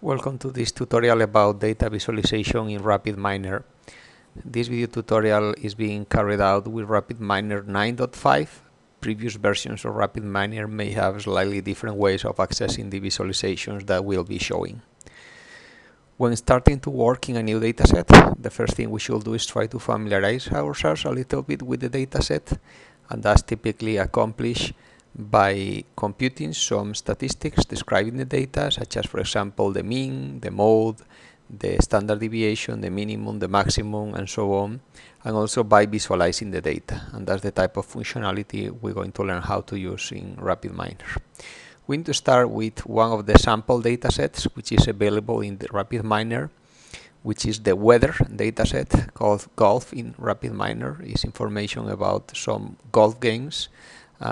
Welcome to this tutorial about data visualization in RapidMiner. This video tutorial is being carried out with RapidMiner 9.5. Previous versions of RapidMiner may have slightly different ways of accessing the visualizations that we'll be showing. When starting to work in a new dataset, the first thing we should do is try to familiarize ourselves a little bit with the dataset, and that's typically accomplished by computing some statistics describing the data, such as, for example, the mean, the mode, the standard deviation, the minimum, the maximum, and so on, and also by visualizing the data. And that's the type of functionality we're going to learn how to use in RapidMiner. We need to start with one of the sample datasets, which is available in the RapidMiner, which is the weather dataset called Golf in RapidMiner. It's information about some golf games,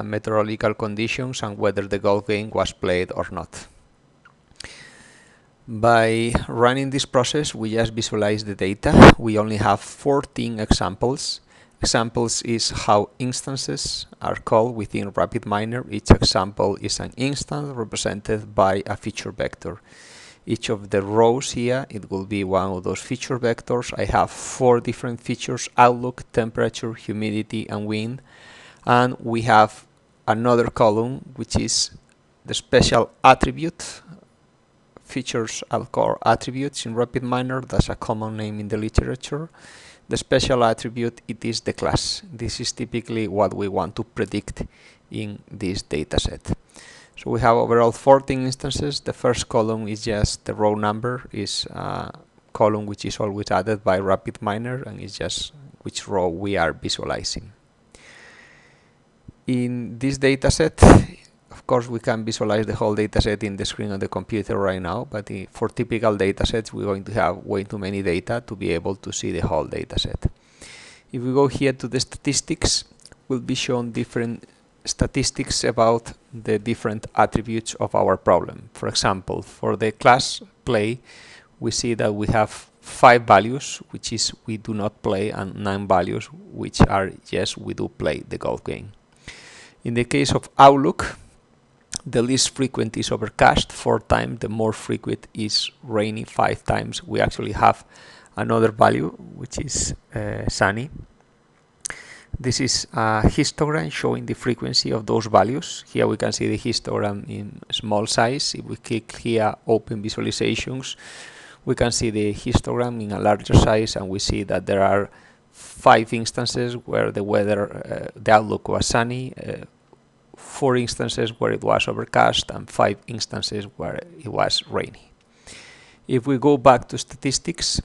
meteorological conditions, and whether the golf game was played or not. By running this process, we just visualize the data. We only have 14 examples. Examples is how instances are called within RapidMiner. Each example is an instance represented by a feature vector. Each of the rows here, it will be one of those feature vectors. I have 4 different features: outlook, temperature, humidity, and wind. And we have another column, which is the special attribute. Features are called attributes in RapidMiner. That's a common name in the literature. The special attribute, it is the class. This is typically what we want to predict in this dataset. So we have overall 14 instances. The first column is just the row number, is a column which is always added by RapidMiner, and it's just which row we are visualizing. In this dataset, of course, we can visualize the whole dataset in the screen of the computer right now, but for typical datasets, we're going to have way too many data to be able to see the whole dataset. If we go here to the statistics, we'll be shown different statistics about the different attributes of our problem. For example, for the class play, we see that we have 5 values, which is we do not play, and 9 values, which are yes, we do play the golf game. In the case of outlook, the least frequent is overcast 4 times, the more frequent is rainy 5 times. We actually have another value, which is sunny. This is a histogram showing the frequency of those values. Here we can see the histogram in small size. If we click here, open visualizations, we can see the histogram in a larger size, and we see that there are 5 instances where the weather, the outlook was sunny, 4 instances where it was overcast, and 5 instances where it was rainy. If we go back to statistics,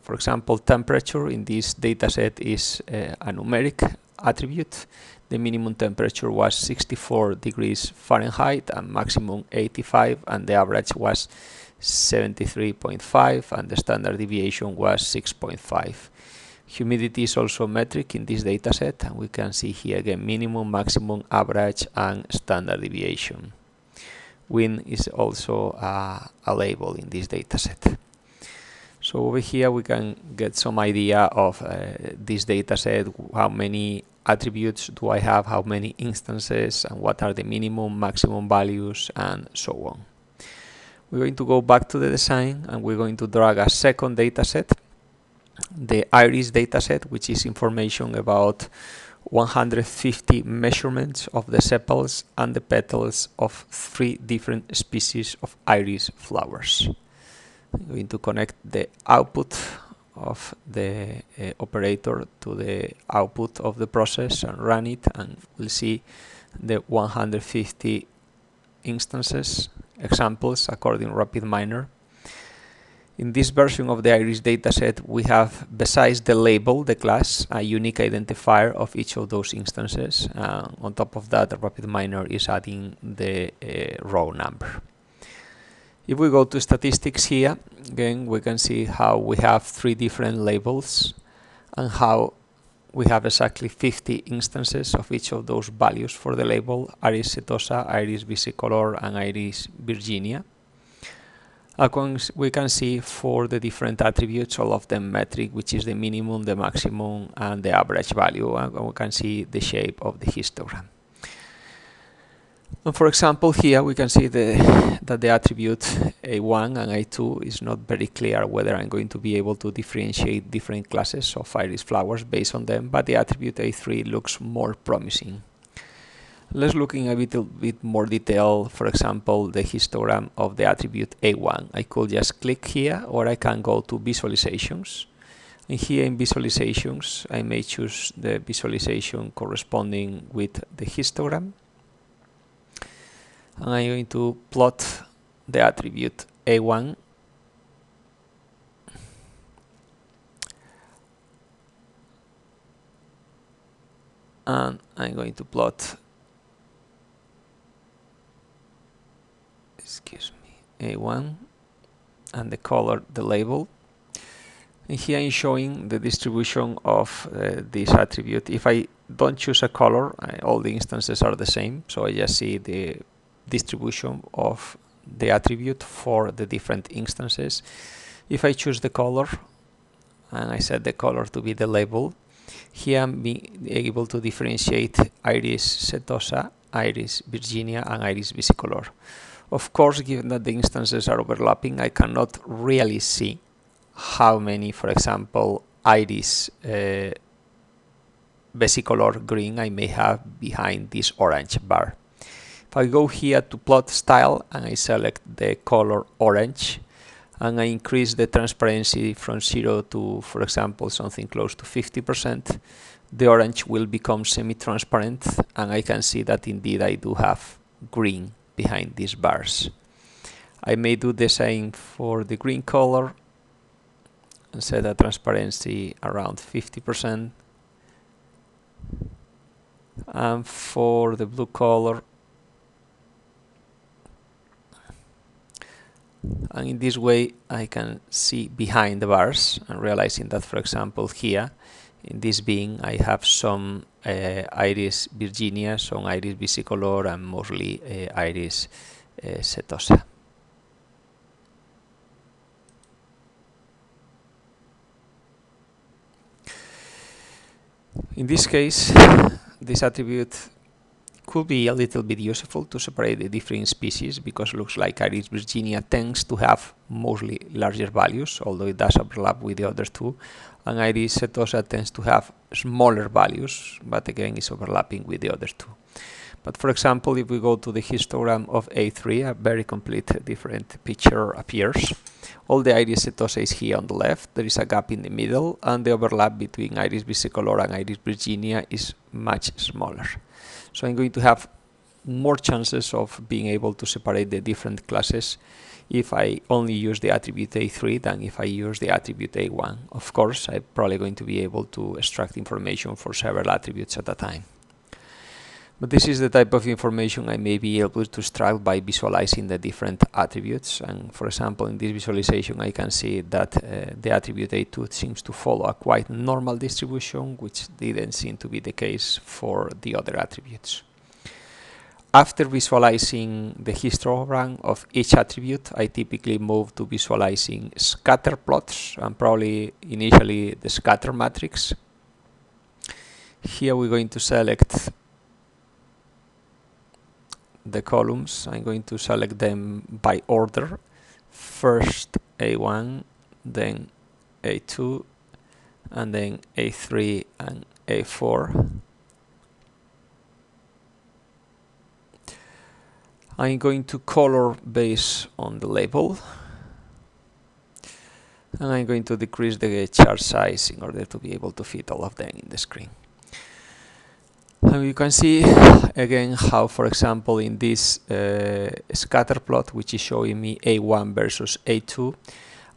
for example, temperature in this dataset is a numeric attribute. The minimum temperature was 64 degrees Fahrenheit and maximum 85, and the average was 73.5, and the standard deviation was 6.5. Humidity is also a metric in this dataset, and we can see here again minimum, maximum, average, and standard deviation. Wind is also a label in this dataset. So over here we can get some idea of this dataset, how many attributes do I have, how many instances, and what are the minimum, maximum values, and so on. We're going to go back to the design, and we're going to drag a second dataset, the iris dataset, which is information about 150 measurements of the sepals and the petals of 3 different species of iris flowers. I'm going to connect the output of the operator to the output of the process and run it, and we'll see the 150 instances, examples according to RapidMiner. In this version of the iris dataset, we have, besides the label, the class, a unique identifier of each of those instances. On top of that, the RapidMiner is adding the row number. If we go to statistics here, again, we can see how we have 3 different labels and how we have exactly 50 instances of each of those values for the label: iris setosa, iris versicolor, and iris virginia. We can see for the different attributes, all of them metric, which is the minimum, the maximum, and the average value. And we can see the shape of the histogram. And for example, here we can see that the attribute A1 and A2 is not very clear whether I'm going to be able to differentiate different classes of iris flowers based on them, but the attribute A3 looks more promising. Let's look in a little bit more detail, for example, the histogram of the attribute A1. I could just click here, or I can go to visualizations. And here in visualizations, I may choose the visualization corresponding with the histogram. And I'm going to plot the attribute A1 and I'm going to plot, A1 and the color, the label. And here I'm showing the distribution of this attribute. If I don't choose a color, all the instances are the same, so I just see the distribution of the attribute for the different instances. If I choose the color and I set the color to be the label, here I'm being able to differentiate iris setosa, iris virginia, and iris versicolor. Of course, given that the instances are overlapping, I cannot really see how many, for example, iris versicolor green I may have behind this orange bar. If I go here to plot style and I select the color orange and I increase the transparency from 0 to, for example, something close to 50%, the orange will become semi-transparent and I can see that indeed I do have green behind these bars. I may do the same for the green color and set a transparency around 50%. And for the blue color, and in this way I can see behind the bars and realizing that, for example, here in this being I have some iris virginia, some iris versicolor, and mostly iris setosa. In this case, this attribute could be a little bit useful to separate the different species, because it looks like iris virginia tends to have mostly larger values, although it does overlap with the other two, and iris setosa tends to have smaller values, but again is overlapping with the other two. But for example, if we go to the histogram of A3, a very complete different picture appears. All the iris setosa is here on the left, there is a gap in the middle, and the overlap between iris versicolor and iris virginia is much smaller. So I'm going to have more chances of being able to separate the different classes if I only use the attribute A3 than if I use the attribute A1. Of course, I'm probably going to be able to extract information for several attributes at a time. But this is the type of information I may be able to extract by visualizing the different attributes. And for example, in this visualization, I can see that the attribute A2 seems to follow a quite normal distribution, which didn't seem to be the case for the other attributes. After visualizing the histogram of each attribute, I typically move to visualizing scatter plots, and probably initially the scatter matrix. Here we're going to select the columns. I'm going to select them by order. First A1, then A2, and then A3 and A4. I'm going to color based on the label, and I'm going to decrease the chart size in order to be able to fit all of them in the screen. And you can see again how, for example, in this scatter plot, which is showing me A1 versus A2,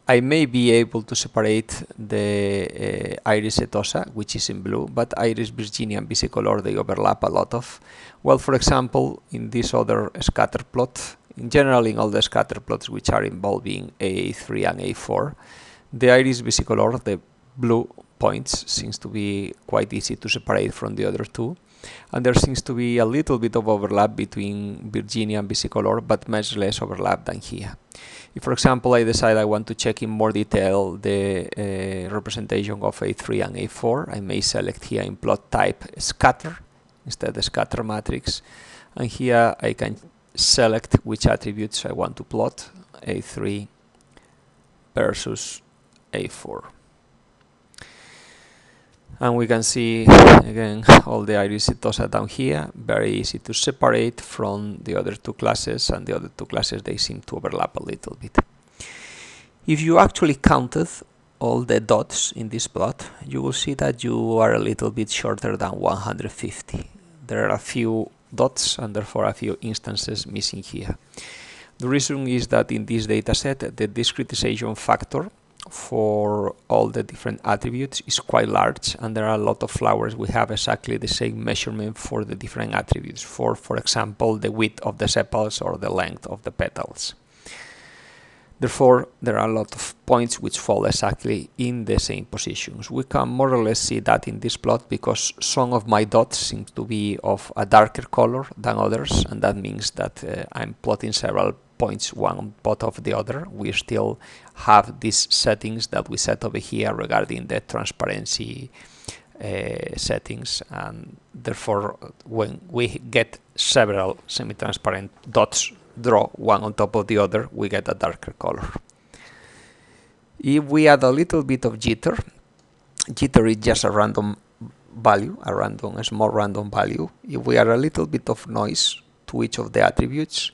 I may be able to separate the iris setosa, which is in blue, but iris virginia and versicolor, they overlap a lot of. Well, for example, in this other scatter plot, in general in all the scatter plots which are involving A3 and A4, the iris versicolor, the blue points, seems to be quite easy to separate from the other two. And there seems to be a little bit of overlap between virginia and versicolor, but much less overlap than here. If, for example, I decide I want to check in more detail the representation of A3 and A4, I may select here in plot type scatter instead of scatter matrix, And here I can select which attributes I want to plot, A3 versus A4. And we can see again all the isomorphisms down here, very easy to separate from the other two classes, and the other two classes, they seem to overlap a little bit. If you actually counted all the dots in this plot, you will see that you are a little bit shorter than 150. There are a few dots and therefore a few instances missing here. The reason is that in this dataset, the discretization factor for all the different attributes is quite large, and there are a lot of flowers we have exactly the same measurement for the different attributes, for example, the width of the sepals or the length of the petals. Therefore, there are a lot of points which fall exactly in the same positions. We can more or less see that in this plot because some of my dots seem to be of a darker color than others, and that means that I'm plotting several points one on top of the other. We still have these settings that we set over here regarding the transparency settings, and therefore when we get several semi-transparent dots draw one on top of the other, we get a darker color. If we add a little bit of jitter is just a random value, a small random value. If we add a little bit of noise to each of the attributes,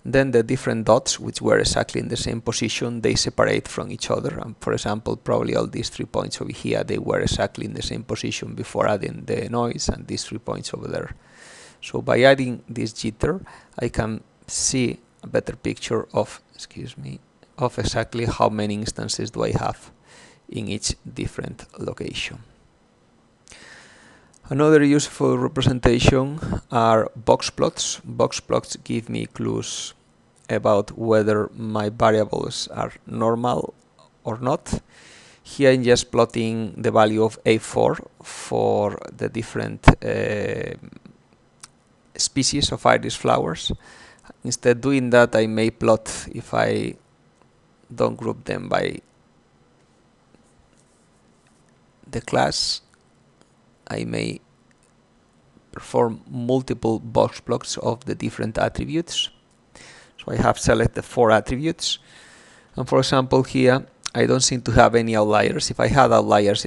then the different dots which were exactly in the same position, they separate from each other. And for example, probably all these 3 points over here, they were exactly in the same position before adding the noise, and these 3 points over there. So by adding this jitter, I can see a better picture of, of exactly how many instances do I have in each different location. Another useful representation are boxplots. Boxplots give me clues about whether my variables are normal or not. Here I'm just plotting the value of A4 for the different species of iris flowers. Instead doing that, I may plot, if I don't group them by the class, I may perform multiple box plots of the different attributes. So I have selected 4 attributes, and for example here I don't seem to have any outliers. If I had outliers,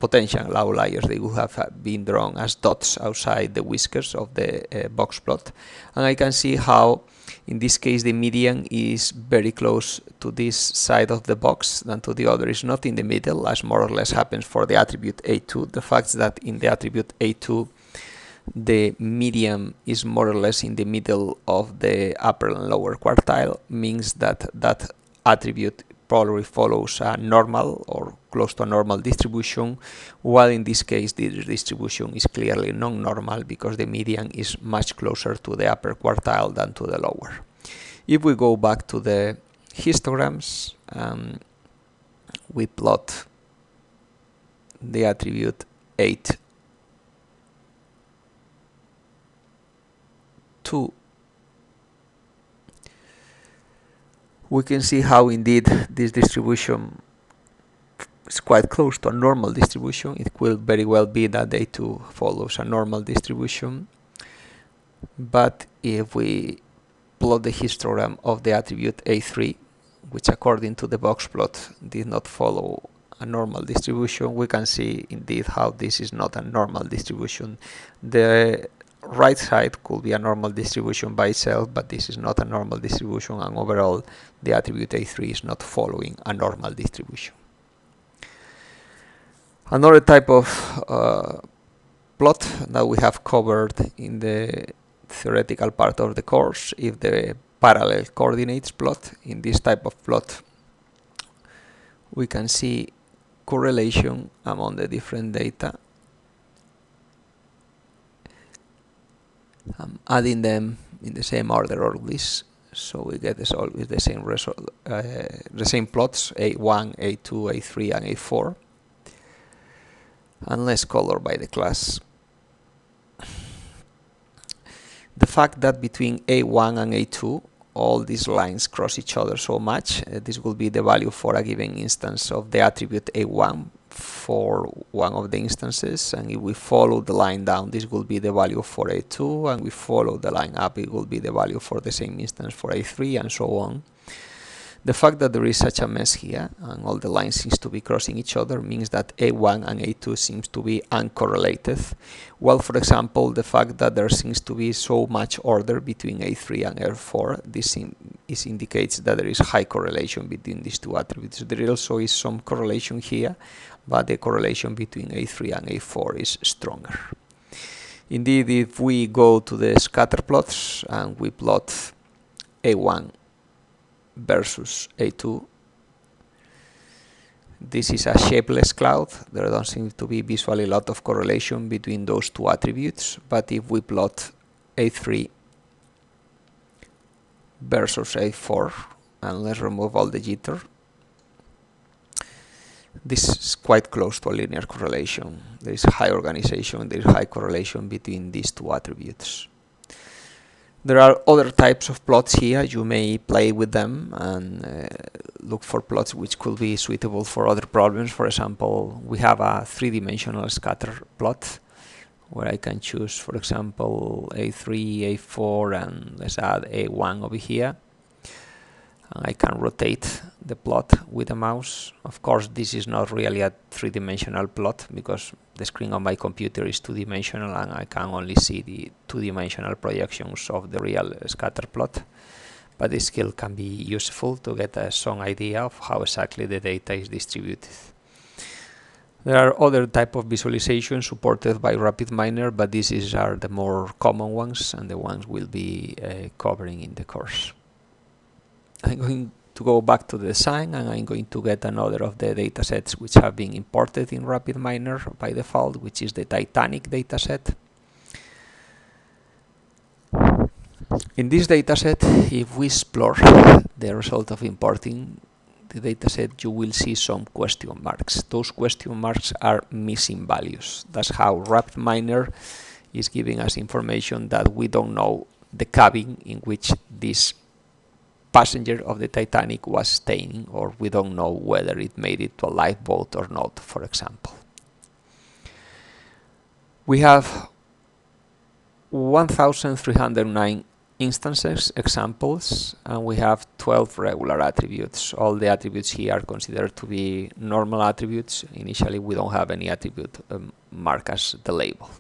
potential outliers, they would have been drawn as dots outside the whiskers of the box plot. And I can see how, in this case, the median is very close to this side of the box than to the other. It's not in the middle, as more or less happens for the attribute A2. The fact that in the attribute A2, the median is more or less in the middle of the upper and lower quartile means that that attribute probably follows a normal or close to a normal distribution, while in this case the distribution is clearly non-normal because the median is much closer to the upper quartile than to the lower. If we go back to the histograms, we plot the attribute 8 2, we can see how indeed this distribution is quite close to a normal distribution. It could very well be that A2 follows a normal distribution, but if we plot the histogram of the attribute A3, which according to the box plot did not follow a normal distribution, we can see indeed how this is not a normal distribution. The right side could be a normal distribution by itself, but this is not a normal distribution, and overall the attribute A3 is not following a normal distribution. Another type of plot that we have covered in the theoretical part of the course is the parallel coordinates plot. In this type of plot, we can see correlation among the different data, adding them in the same order always, so we get always the same result, the same plots, A1, A2, A3, and A4, and let's color by the class. The fact that between A1 and A2 all these lines cross each other so much, this will be the value for a given instance of the attribute A1 for one of the instances, and if we follow the line down, this will be the value for A2, and we follow the line up, it will be the value for the same instance for A3, and so on. The fact that there is such a mess here and all the lines seems to be crossing each other means that A1 and A2 seems to be uncorrelated. Well, for example, the fact that there seems to be so much order between A3 and A4, this indicates that there is high correlation between these two attributes. There also is some correlation here, but the correlation between A3 and A4 is stronger. Indeed, if we go to the scatter plots and we plot A1 versus A2, this is a shapeless cloud. There don't seem to be visually a lot of correlation between those two attributes, but if we plot A3 versus A4, and let's remove all the jitter, this is quite close to a linear correlation. There is high organization, there is high correlation between these two attributes. There are other types of plots here. You may play with them and look for plots which could be suitable for other problems. For example, we have a three-dimensional scatter plot where I can choose, for example, A3, A4, and let's add A1 over here. And I can rotate the plot with a mouse. Of course, this is not really a three-dimensional plot because the screen on my computer is two-dimensional and I can only see the two-dimensional projections of the real scatter plot. But it still can be useful to get some idea of how exactly the data is distributed. There are other type of visualizations supported by RapidMiner, but these are the more common ones and the ones we'll be covering in the course. I'm going to go back to the design and I'm going to get another of the datasets which have been imported in RapidMiner by default, which is the Titanic dataset. In this dataset, if we explore the result of importing the dataset, you will see some question marks. Those question marks are missing values. That's how RapidMiner is giving us information that we don't know the cabin in which this passenger of the Titanic was staying, or we don't know whether it made it to a lifeboat or not, for example. We have 1,309 instances, examples, and we have 12 regular attributes. All the attributes here are considered to be normal attributes. Initially, we don't have any attribute marked as the label.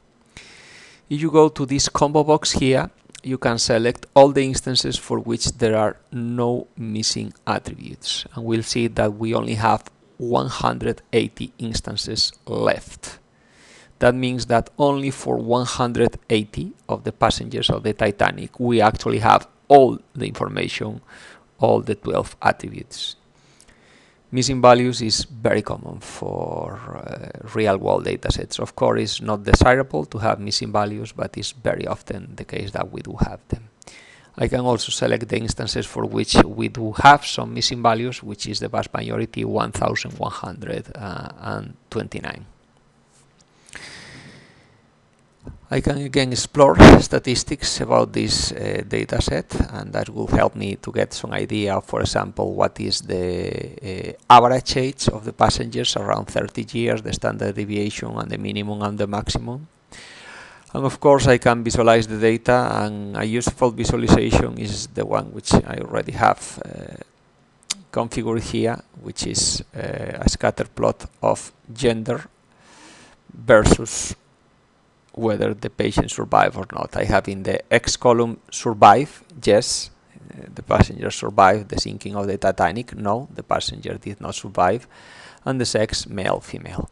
If you go to this combo box here, you can select all the instances for which there are no missing attributes. And we'll see that we only have 180 instances left. That means that only for 180 of the passengers of the Titanic, we actually have all the information, all the 12 attributes. Missing values is very common for real-world datasets. Of course, it's not desirable to have missing values, but it's very often the case that we do have them. I can also select the instances for which we do have some missing values, which is the vast majority, 1,129. I can again explore statistics about this dataset, and that will help me to get some idea of, for example, what is the average age of the passengers, around 30 years, the standard deviation, and the minimum and the maximum. And of course, I can visualize the data, and a useful visualization is the one which I already have configured here, which is a scatter plot of gender versus whether the patient survived or not. I have in the X column survive, yes, the passenger survived the sinking of the Titanic, no, the passenger did not survive, and the sex, male, female.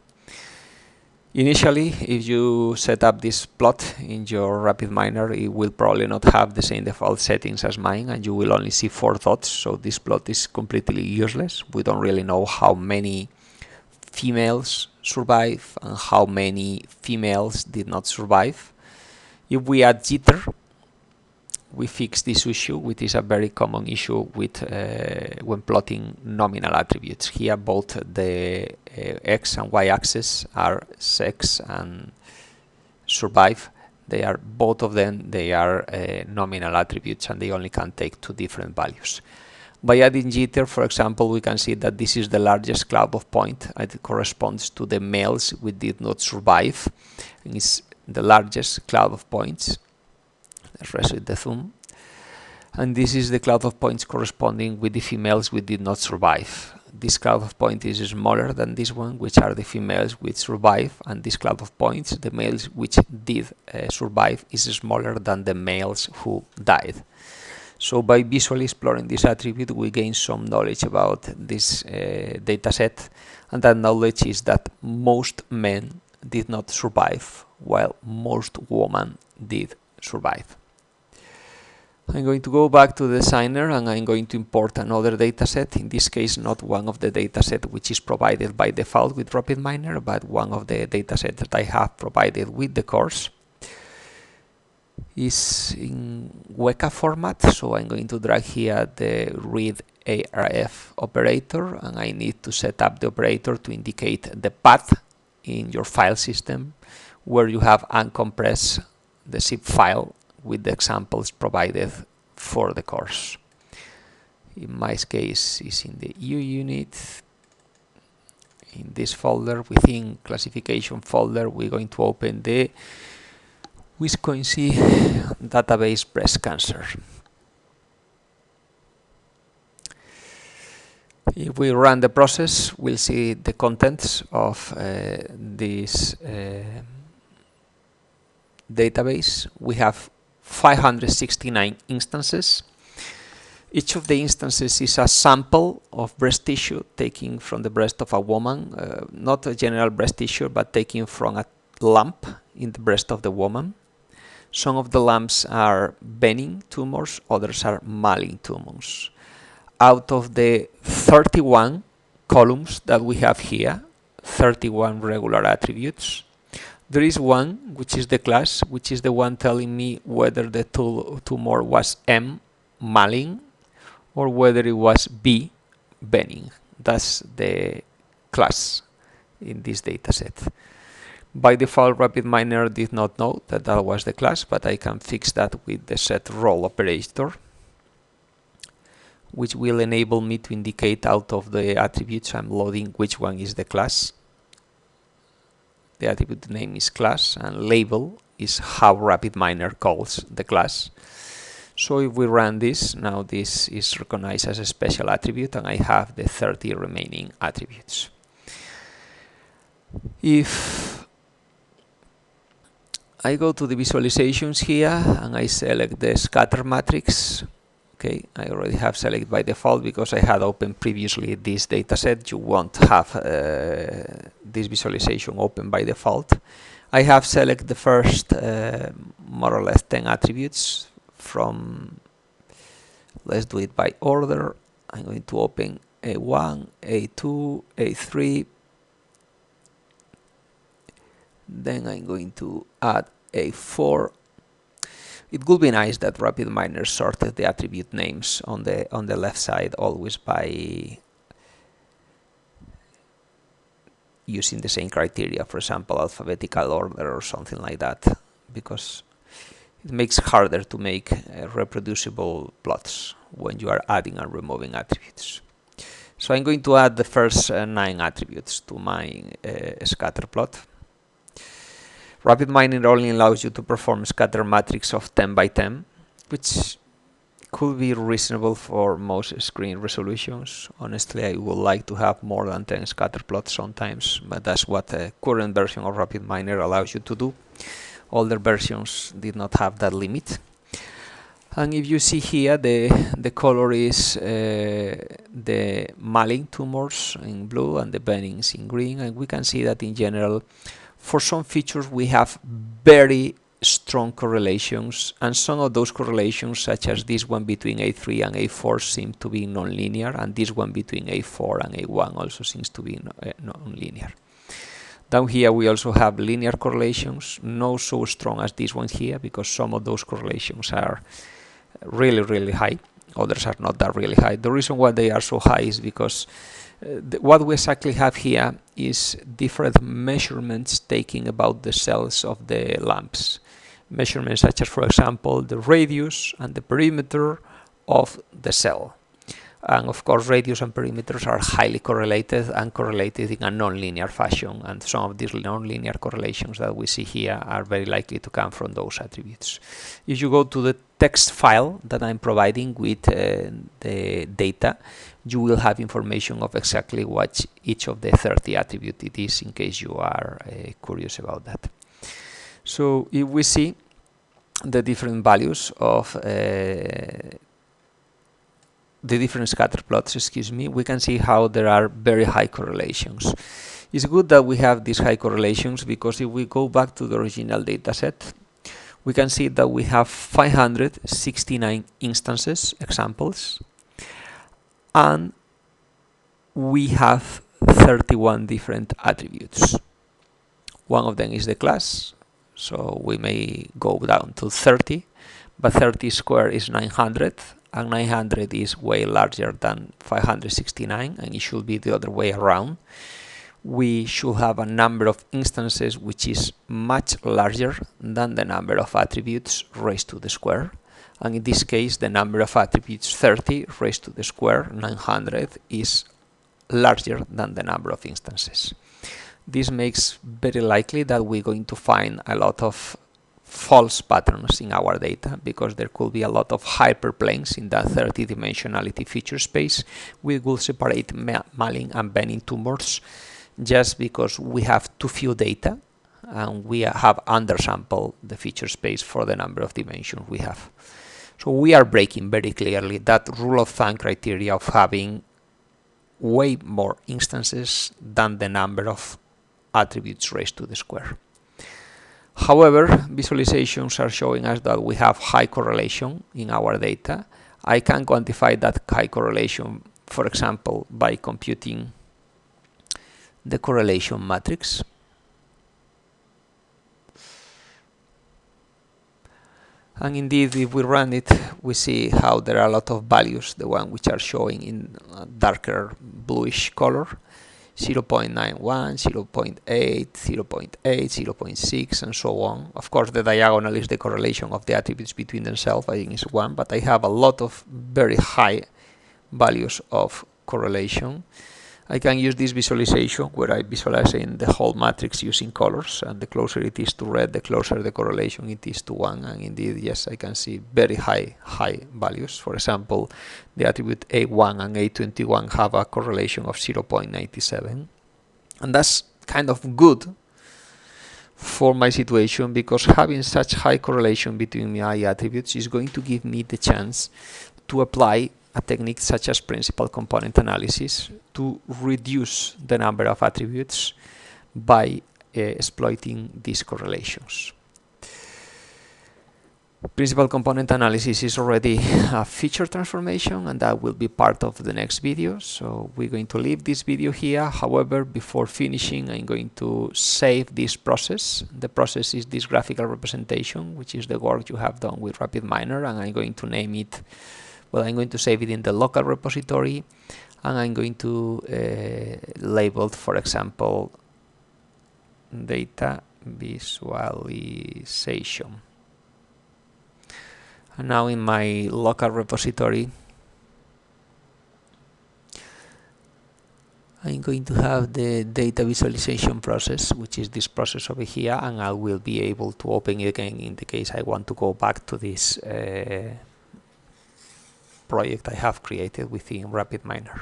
Initially, if you set up this plot in your RapidMiner, it will probably not have the same default settings as mine, and you will only see 4 dots, so this plot is completely useless. We don't really know how many females survive and how many females did not survive. If we add jitter, we fix this issue, which is a very common issue with when plotting nominal attributes. Here both the X and Y axis are sex and survive. They are both of them, they are nominal attributes, and they only can take 2 different values. By adding jitter, for example, we can see that this is the largest cloud of point. It corresponds to the males which did not survive. And it's the largest cloud of points. Let's reset the zoom. And this is the cloud of points corresponding with the females which did not survive. This cloud of points is smaller than this one, which are the females which survive, and this cloud of points, the males which did survive, is smaller than the males who died. So by visually exploring this attribute, we gain some knowledge about this dataset, and that knowledge is that most men did not survive, while most women did survive. I'm going to go back to the designer and I'm going to import another dataset, in this case not one of the datasets which is provided by default with RapidMiner, but one of the datasets that I have provided with the course. Is in Weka format, so I'm going to drag here the read arf operator, and I need to set up the operator to indicate the path in your file system where you have uncompressed the zip file with the examples provided for the course. In my case, is in the EU unit. In this folder, within classification folder, we're going to open the Wisconsin database breast cancer. If we run the process, we'll see the contents of this database. We have 569 instances. Each of the instances is a sample of breast tissue taken from the breast of a woman, not a general breast tissue, but taken from a lump in the breast of the woman. Some of the lumps are benign tumors, others are malign tumors. Out of the 31 columns that we have here, 31 regular attributes, there is one, which is the class, which is the one telling me whether the tumor was M, malign, or whether it was B, benign. That's the class in this dataset. By default, RapidMiner did not know that that was the class, but I can fix that with the set role operator, which will enable me to indicate out of the attributes I'm loading which one is the class. The attribute name is class, and label is how RapidMiner calls the class. So if we run this, now this is recognized as a special attribute, and I have the 30 remaining attributes. If I go to the visualizations here and I select the scatter matrix, okay, I already have selected by default because I had opened previously this dataset. You won't have this visualization open by default. I have selected the first more or less 10 attributes from, let's do it by order. I'm going to open A1, A2, A3. Then I'm going to add A4. It would be nice that RapidMiner sorted the attribute names on the left side always by using the same criteria, for example, alphabetical order or something like that, because it makes it harder to make reproducible plots when you are adding and removing attributes. So I'm going to add the first 9 attributes to my Scatterplot. RapidMiner only allows you to perform scatter matrix of 10 by 10, which could be reasonable for most screen resolutions. Honestly, I would like to have more than 10 scatter plots sometimes, but that's what the current version of RapidMiner allows you to do. Older versions did not have that limit. And if you see here, the color is the malign tumors in blue and the benign in green, and we can see that in general, for some features we have very strong correlations, and some of those correlations, such as this one between A3 and A4, seem to be nonlinear, and this one between A4 and A1 also seems to be nonlinear. Down here we also have linear correlations, not so strong as this one here, because some of those correlations are really high, others are not that really high. The reason why they are so high is because what we exactly have here is different measurements taken about the cells of the lumps. Measurements such as, for example, the radius and the perimeter of the cell. And of course, radius and perimeters are highly correlated and correlated in a non-linear fashion. And some of these non-linear correlations that we see here are very likely to come from those attributes. If you go to the text file that I'm providing with the data, you will have information of exactly what each of the 30 attributes it is, in case you are curious about that. So if we see the different values of the different scatter plots, we can see how there are very high correlations. It's good that we have these high correlations, because if we go back to the original dataset, we can see that we have 569 instances, examples, and we have 31 different attributes. One of them is the class, so we may go down to 30, but 30 squared is 900, and 900 is way larger than 569, and it should be the other way around. We should have a number of instances which is much larger than the number of attributes raised to the square. And in this case, the number of attributes 30 raised to the square 900 is larger than the number of instances. This makes very likely that we're going to find a lot of false patterns in our data, because there could be a lot of hyperplanes in that 30 dimensionality feature space. We will separate Malin and Benning tumors just because we have too few data and we have undersampled the feature space for the number of dimensions we have. So we are breaking very clearly that rule of thumb criteria of having way more instances than the number of attributes raised to the square. However, visualizations are showing us that we have high correlation in our data. I can quantify that high correlation, for example, by computing the correlation matrix. And indeed, if we run it, we see how there are a lot of values, the one which are showing in a darker bluish color. 0.91, 0.8, 0.8, 0.6, and so on. Of course, the diagonal is the correlation of the attributes between themselves. I think it's 1, but I have a lot of very high values of correlation. I can use this visualization where I visualize in the whole matrix using colors, and the closer it is to red, the closer the correlation it is to 1. And indeed, yes, I can see very high values. For example, the attribute A1 and A21 have a correlation of 0.97, and that's kind of good for my situation, because having such high correlation between my attributes is going to give me the chance to apply a technique such as principal component analysis to reduce the number of attributes by exploiting these correlations. Principal component analysis is already a feature transformation, and that will be part of the next video. So we're going to leave this video here. However, before finishing, I'm going to save this process. The process is this graphical representation, which is the work you have done with RapidMiner, and I'm going to name it, well, I'm going to save it in the local repository, and I'm going to label it, for example, data visualization. And now in my local repository, I'm going to have the data visualization process, which is this process over here, and I will be able to open it again in the case I want to go back to this project I have created within RapidMiner.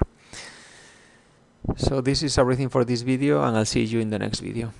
So this is everything for this video, and I'll see you in the next video.